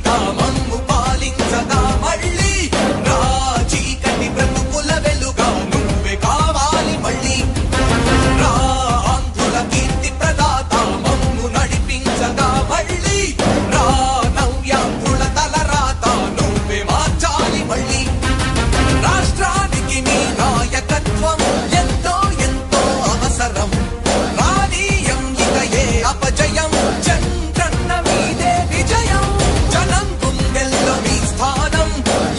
భవిత మమ్ము పాలించగా మళ్ళీ రా చీకటి బ్రతుకుల వెలుగా నువ్వే కావాలి మళ్ళీ రా ఆంధ్రుల కీర్తి ప్రదాత మమ్ము నడిపించగా మళ్ళీ రా నవ్యాంధ్రుల తలరాత నువ్వే మార్చాలి మళ్ళీ రాష్ట్రానికి నీ నాయకత్వం ఎంతో ఎంతో అవసరం రానీయం ఇక ఏ అపజయం చంద్రన్న మీదే విజయం జనం గుండెల్లో మీ స్థానం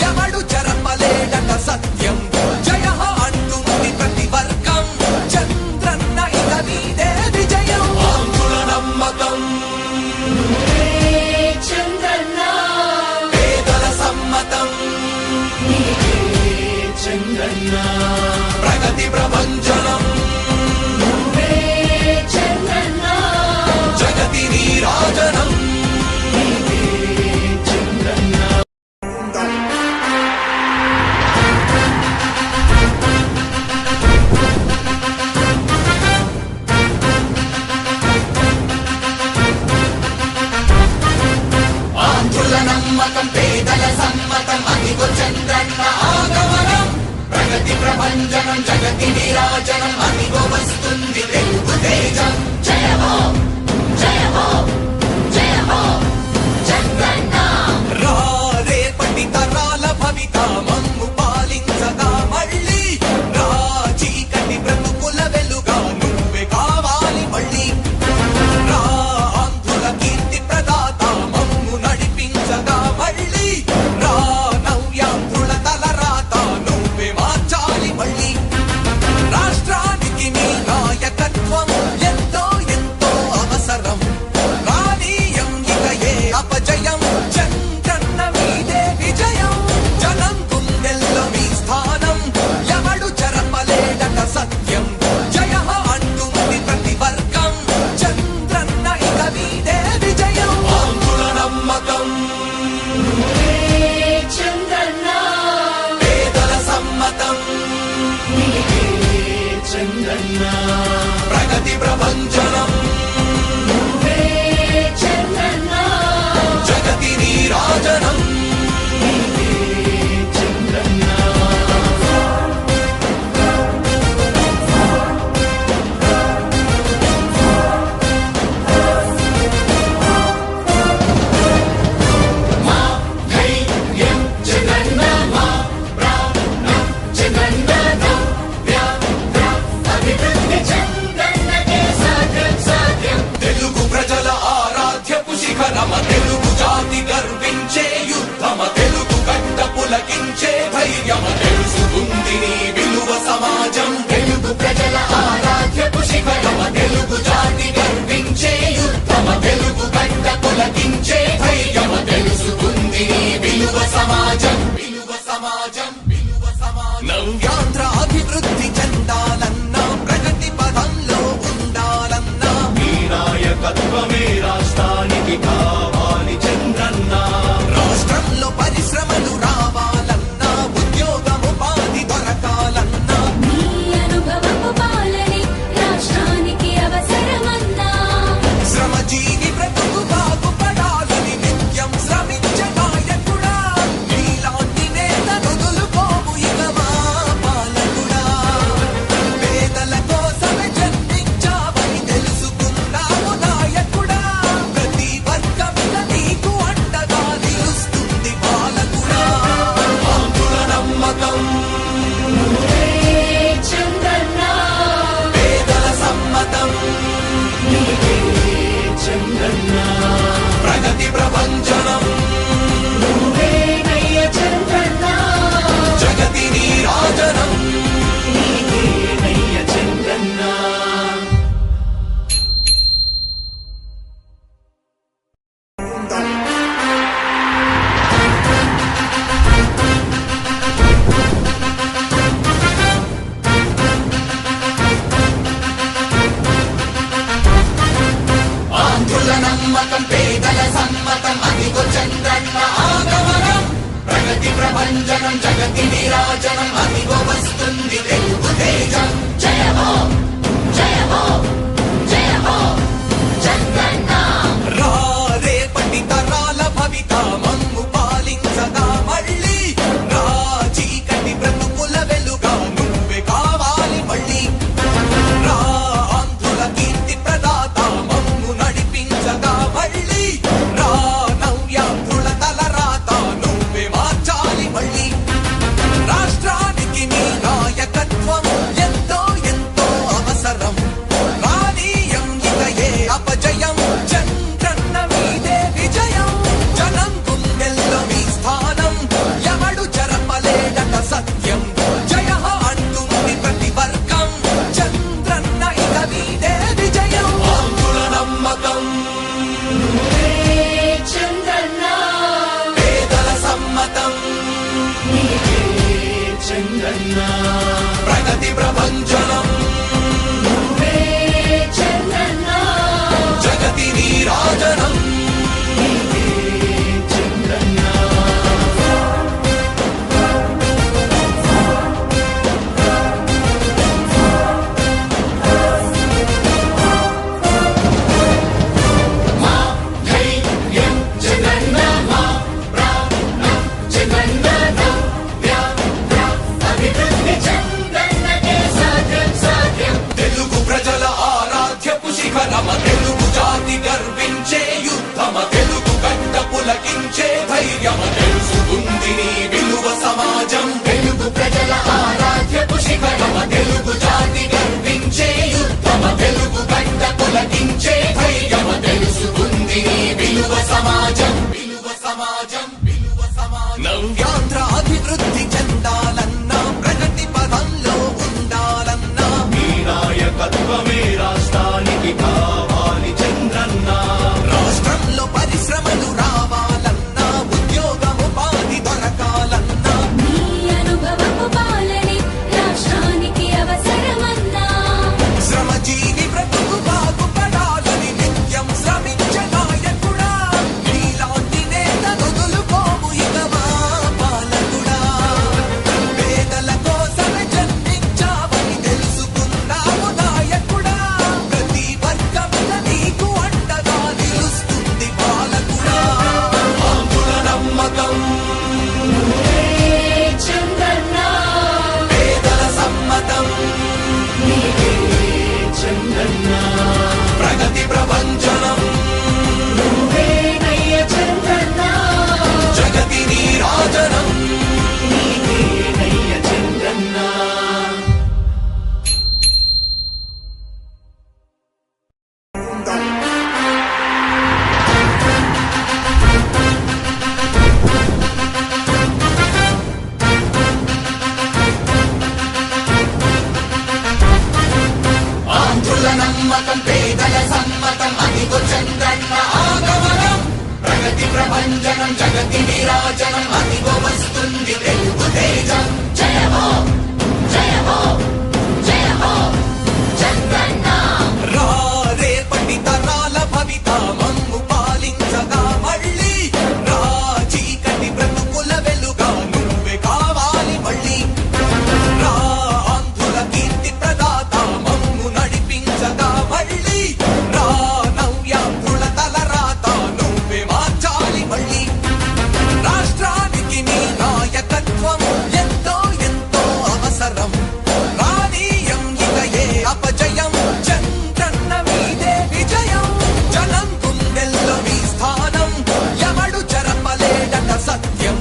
ఎవడు చెరపలేడట సత్యం జయ అంటుంది ప్రతి వర్గం చంద్రన్న ఇక మీదే విజయం ఆంధ్రుల నమ్మకం చంద్రన్న పేదల సమ్మతం చంద్రన్న ప్రగతి ప్రభంజనం చంద్రన్న జగతి నీరాజనం చంద్రన్న ఆంధ్రుల నమ్మకం పేదల సమ్మతం అదిగో చంద్రన్న ఆగమనం ప్రగతి ప్రభంజనం జగతి నీరాజనం అదిగో వస్తుంది తెలుగు తేజం జయ హో జయ హో జయ హో చంద్రన్న రా రేపటి తరాల భవిత మమ్ము పాలించగా మళ్ళీ రా చీకటి బ్రతుకుల వెలుగా నువ్వే కావాలి మళ్ళీ రా ఆంధ్రుల కీర్తి ప్రదాత మమ్ము నడిపించగా మళ్ళీ రా నవ్యాంధ్రుల తలరాత నువ్వే మార్చాలి మళ్ళీ రాష్ట్రానికి నీ నాయకత్వం ఎంతో ఎంతో అవసరం రానీయం ఇక ఏ అపజయం చంద్రన్న మీదే విజయం జనం గుండెల్లో మీ స్థానం ఎవడు చెరపలేడట సత్యం జయ అంటుంది ప్రతి వర్గం చంద్రన్న ఇక మీదే విజయం ఆంధ్రుల నమ్మకం చంద్రన్న పేదల సమ్మతం చంద్రన్న ప్రగతి ప్రభంజనం చంద్రన్న జగతి నీరాజనం చంద్రన్న మా ధైర్యం చంద్రన్న మా ప్రాణం చంద్రన్న నవ్య అభివృద్ధి చంద్రన్నకే సాధ్యం సాధ్యం తెలుగు ప్రజల ఆరాధ్యపు శిఖరమ తెలుగు జాతి గర్వించే యుద్ధమ తెలుగు గడ్డ పులకించే ధైర్యమ తెలుసుకుంది నీ విలువ సమాజం తెలుగు ప్రజల ఆరాధ్యపు శిఖరమ తెలుగు జాతి గర్వించే యుద్ధమ తెలుగు గడ్డ పులకించే ధైర్యమ తెలుసుకుంది నీ విలువ సమాజం విలువ సమాజం విలువ సమాజం నవ్యాంధ్ర అభివృద్ధి చెందాలన్నా ప్రగతి పదంలో ఉండాలన్నా నీ నాయకత్వమే రాష్ట్రానికి కావాలి చంద్రన్న రాష్ట్రంలో పరిశ్రమలు రావాలన్నా ఉద్యోగం ఉపాధి దొరకాలన్నా నీ అనుభవపు పాలనే రాష్ట్రానికి అవసరమన్నా శ్రమజీవి బ్రతుకు బాగుపడాలని నిత్యం శ్రమించే నాయకుడా నీలాంటి నేత నుదులుకోము ఇక మా పాలకుడా పేదల కోసమే జన్మించావని తెలుసుకున్నావు నాయకుడా ప్రతి వర్గమిక నీకు అండగా నిలుస్తుంది పాలకుడా ఆంధ్రుల నమ్మకం చంద్రన్న పేదల సమ్మతం చంద్రన్న ప్రగతి ప్రభంజనం నువ్వేనయ్య చంద్రన్న జగతి నీరాజనం నీకేనయ్య చంద్రన్న ఆంధ్రుల నమ్మకం పేదల సమ్మతం అదిగో చంద్రన్న ఆగమనం ప్రగతి ప్రభంజనం జగతి నీరాజనం అదిగో వస్తుంది తెలుగు తేజం జయ హో జయ హో జయ హో చంద్రన్న రా రేపటి తరాల భవిత చంద్రన్న ప్రగతి ప్రభంజనం నువ్వే చంద్రన్న జగతి నీరాజనం చంద్రన్న మా ధైర్యం చంద్రన్న మా ప్రాణం చంద్రన్న నవ్య అభివృద్ధి చంద్రన్నకే సాధ్యం సాధ్యం తెలుగు ప్రజల ఆరాధ్యపు శిఖరమ తెలుగు జాతి గర్వించే యుద్ధమ తెలుగు గడ్డ పులకించే ధైర్యమ తెలుసుకుంది నీ విలువ సమాజం తెలుగు ప్రజల ఆరాధ్యపు శిఖరమ తెలుగు జాతి గర్వించే యుద్ధమ తెలుగు గడ్డ పులకించే ధైర్యమ తెలుసుకుంది నీ విలువ సమాజం విలువ సమాజం విలువ సమాజం నవ్యాంధ్ర అభివృద్ధి చెందాలన్నా ప్రగతి పదంలో ఉండాలన్నా నీ నాయకత్వమే రాష్ట్రానికి కావాలి చంద్రన్న రాష్ట్రంలో పరిశ్రమలు రావాలన్నా ఉద్యోగం ఉపాధి దొరకాలన్నా నీ అనుభవపు పాలనే రాష్ట్రానికి అవసరమన్నా శ్రమజీవి బ్రతుకు బాగుపడాలని నిత్యం శ్రమించే నాయకుడా నీలాంటి నేత వదులుకోము ఇక మా పాలకుడా పేదల కోసమే జన్మించావని తెలుసుకున్నావు నాయకుడా ప్రతి వర్గమున నీకు అండగా నిలుస్తుంది పాలకుడా ఆంధ్రుల నమ్మకం నువ్వే చంద్రన్న పేదల సమ్మతం నీవే చంద్రన్న ప్రగతి ప్రభంజనం నువ్వే నయ్య చంద్రన్న జగతి నీరాజనం నయ్య చంద్రన్న ఆంధ్రుల నమ్మకం పేదల సమ్మతం అదిగో చంద్రన్న ఆగమనం ప్రగతి ప్రభంజనం జగతి నీరాజనం అదిగో వస్తుంది తెలుగు తేజం జయ హో జయ హో జయ హో చంద్రన్న రా రేపటి తరాల భవిత మమ్ము పాలించగా మళ్ళీ రా చీకటి బ్రతుకుల వెలుగా నువ్వే కావాలి మళ్ళీ రా ఆంధ్రుల కీర్తి ప్రదాత మమ్ము నడిపించగా మళ్ళీ రా నవ్యాంధ్రుల తలరాత నువ్వే మార్చాలి మళ్ళీ రాష్ట్రానికి నీ నాయకత్వం ఎంతో ఎంతో అవసరం రానీయం ఇక ఏ అపజయం చంద్రన్న మీదే విజయం జనం గుండెల్లో మీ స్థానం ఎవడు చెరపలేడట సత్యం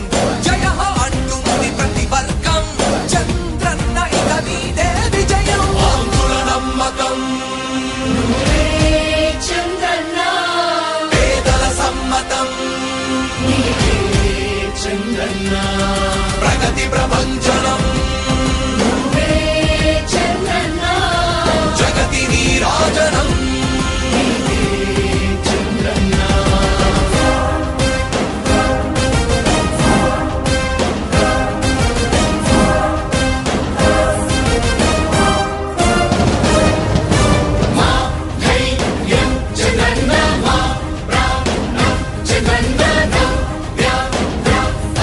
జయ అంటుంది ప్రతి వర్గం చంద్రన్న ఇక మీదే విజయం ఆంధ్రుల నమ్మకం నువ్వే చంద్రన్న పేదల సమ్మతం నీవే చంద్రన్న ప్రగతి ప్రభంజనం నువ్వే చంద్రన్న జగతి నీరాజనం చంద్రన్న మా ధైర్యం చంద్రన్న మా ప్రాణం చంద్రన్న నవ్య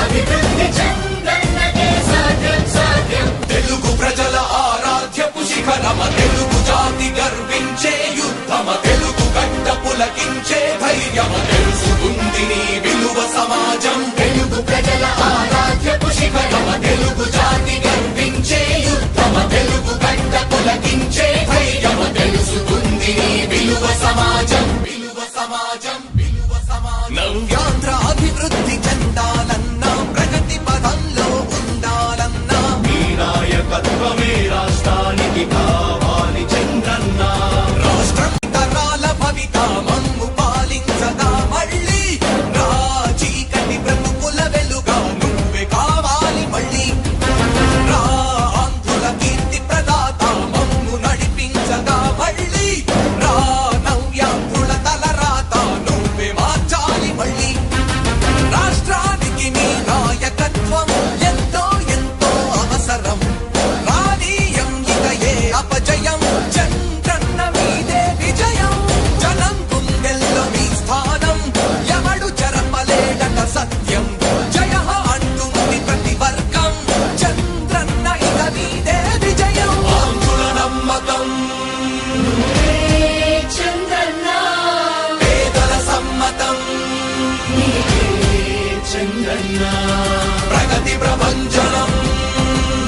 అభివృద్ధి చంద్రన్నకే సాధ్యం సాధ్యం తెలుగు ప్రజల ఆరాధ్యపు శిఖరమ తెలుగు జాతి గర్వించే యుద్ధమ తెలుగు గడ్డ పులకించే ధైర్యమ తెలుసుకుంది నీ విలువ సమాజం తెలుగు ప్రజల ఆరాధ్యపు శిఖరమ తెలుగు జాతి గర్వించే యుద్ధమ తెలుగు గడ్డ పులకించే ధైర్యమ తెలుసుకుంది నీ విలువ సమాజం విలువ సమాజం విలువ సమాజం నవ్యాంధ్ర అభివృద్ధి చెందాలన్నా ప్రగతి పదంలో ఉండాలన్నా నీ నాయకత్వమే రాష్ట్రానికి కావాలి చంద్రన్న రాష్ట్రం తరాల భవిత మమ్ము పాలించగా మళ్ళీ రా చీకటి బ్రతుకుల వెలుగా నువ్వే కావాలి మళ్ళీ రా ఆంధ్రుల కీర్తి ప్రదాత మమ్ము నడిపించగా మళ్ళీ రా నవ్యాంధ్రుల తలరాత నువ్వే మార్చాలి మళ్ళీ చంద్రన్న ప్రగతి ప్రభంజనం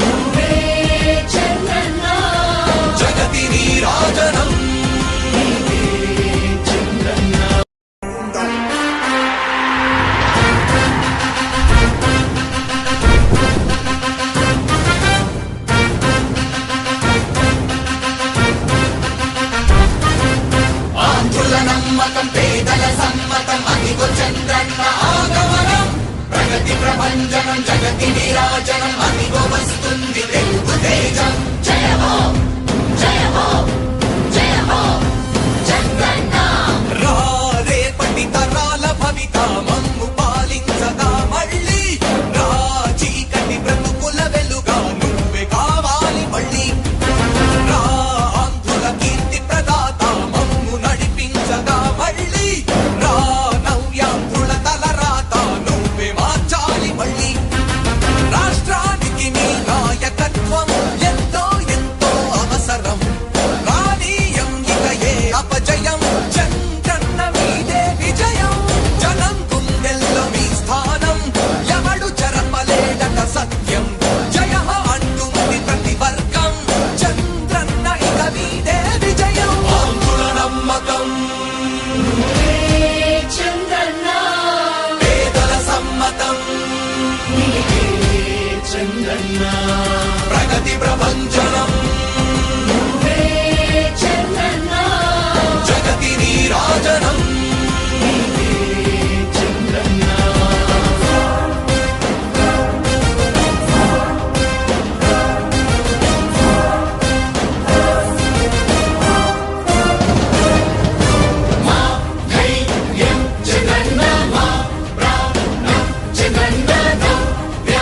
నువ్వే చంద్రన్న జగతి నీరాజనం చంద్రన్న ఆంధ్రుల నమ్మకం పేదల సమ్మతం అదిగో చంద్రన్న ఆగమనం ప్రగతి ప్రభంజనం జగతి నీరాజనం అదిగో వస్తుంది తెలుగు తేజం జయ హో జయ హో జయ హో చంద్రన్న రా రేపటి తరాల భవిత మమ్ము పాలించగా మళ్ళీ రా చీకటి బ్రతుకుల వెలుగా నువ్వే కావాలి మళ్ళీ రా ఆంధ్రుల కీర్తి ప్రదాత మమ్ము నడిపించగా మళ్ళీ రా నవ్యాంధ్రుల తలరాత నువ్వే మార్చాలి మళ్ళీ రాష్ట్రానికి నీ నాయకత్వం ఎంతో ఎంతో అవసరం రానీయం ఇక ఏ అపజయం చంద్రన్న మీదే విజయం జనం గుండెల్లో మీ స్థానం ఎవడు చెరపలేడట సత్యం జయ అంటుంది ప్రతి వర్గం చంద్రన్న ఇక మీదే విజయం ఆంధ్రుల నమ్మకం నువ్వే చంద్రన్న పేదల సమ్మతం చంద్రన్న ప్రగతి ప్రభంజనం నువ్వే చంద్రన్న జగతి నీరాజనం చంద్రన్న మా ధైర్యం చంద్రన్న మా ప్రాణం చంద్రన్న నవ్య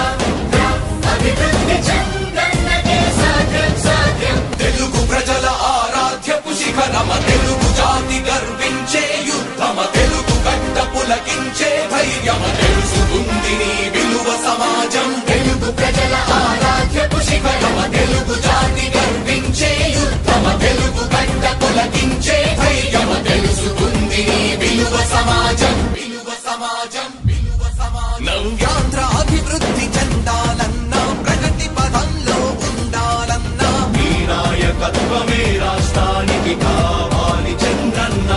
అభివృద్ధి చంద్రన్నకే సాధ్యం సాధ్యం తెలుగు ప్రజల ఆరాధ్యపు శిఖరమ తెలుగు జాతి గర్వించే యుద్ధమ తెలుగు గడ్డ పులకించే ధైర్యమ తెలుసుకుంది నీ విలువ సమాజం తెలుగు ప్రజల ఆరాధ్యపు శిఖరమ తెలుగు జాతి గర్వించే యుద్ధమ తెలుగు గడ్డ పులకించే ధైర్యమ తెలుసుకుంది నీ విలువ సమాజం విలువ సమాజం విలువ సమాజం నవ్యాంధ్ర అభివృద్ధి చెందాలన్నా ప్రగతి పదంలో ఉండాలన్నా నీ నాయకత్వమే రాష్ట్రానికి కావాలి చంద్రన్న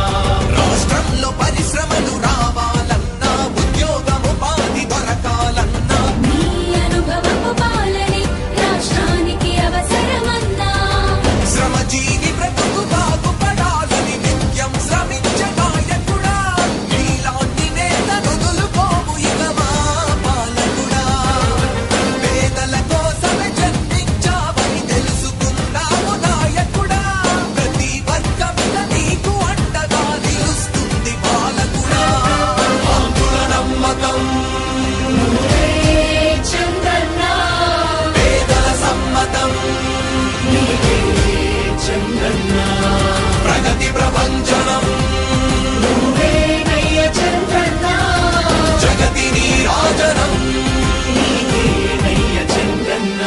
రాష్ట్రంలో పరిశ్రమలు రావాలన్నా ఉద్యోగముపాధి దొరకాలన్నా నీ అనుభవపు పాలనే రాష్ట్రానికి అవసరమన్నా శ్రమజీవి బ్రతుకు బాగుపడాలని నిత్యం శ్రమించే నాయకుడా నీలాంటి నేత వదులుకోవు ఇక మా పాలకుడా పేదల కోసమే జన్మించావని తెలుసుకున్నావు నాయకుడా ప్రతి వర్గంలో నీకు అండగా నిలుస్తుంది పాలకుడా ఆంధ్రుల నమ్మకం నువ్వే చంద్రన్న పేదల సమ్మతం చంద్రన్న ప్రగతి ప్రభంజనం నువ్వే నయ్య చంద్రన్న జగతి నీరాజనం నయ్య చంద్రన్న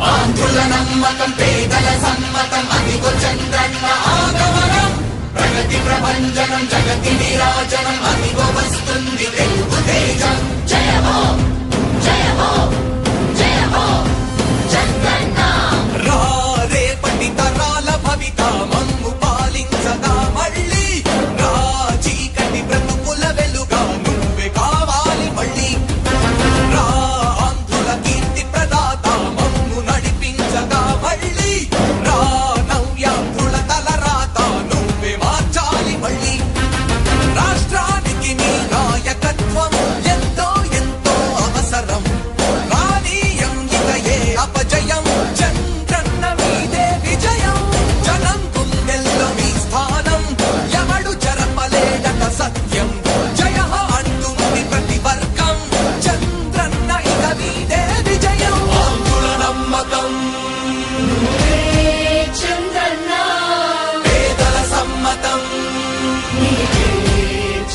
ఆంధ్రుల నమ్మకం పేదల సమ్మతం అదిగో చంద్రన్న ఆగమనం ప్రగతి ప్రభంజనం జగతి నీరాజనం అదిగో వస్తుంది తెలుగు తేజం జయ హో జయ హో జయ హో చంద్రన్న రా రేపటి తరాల భవిత మమ్ము పాలించగా మళ్ళీ రా చీకటి బ్రతుకుల వెలుగా నువ్వే కావాలి మళ్ళీ రా ఆంధ్రుల కీర్తి ప్రదాత మమ్ము నడిపించగా మళ్ళీ రా నవ్యాంధ్రుల తలరాత నువ్వే మార్చాలి మళ్ళీ రాష్ట్రానికి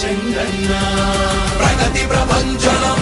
చంద్రన్న ప్రగతి ప్రభంజనం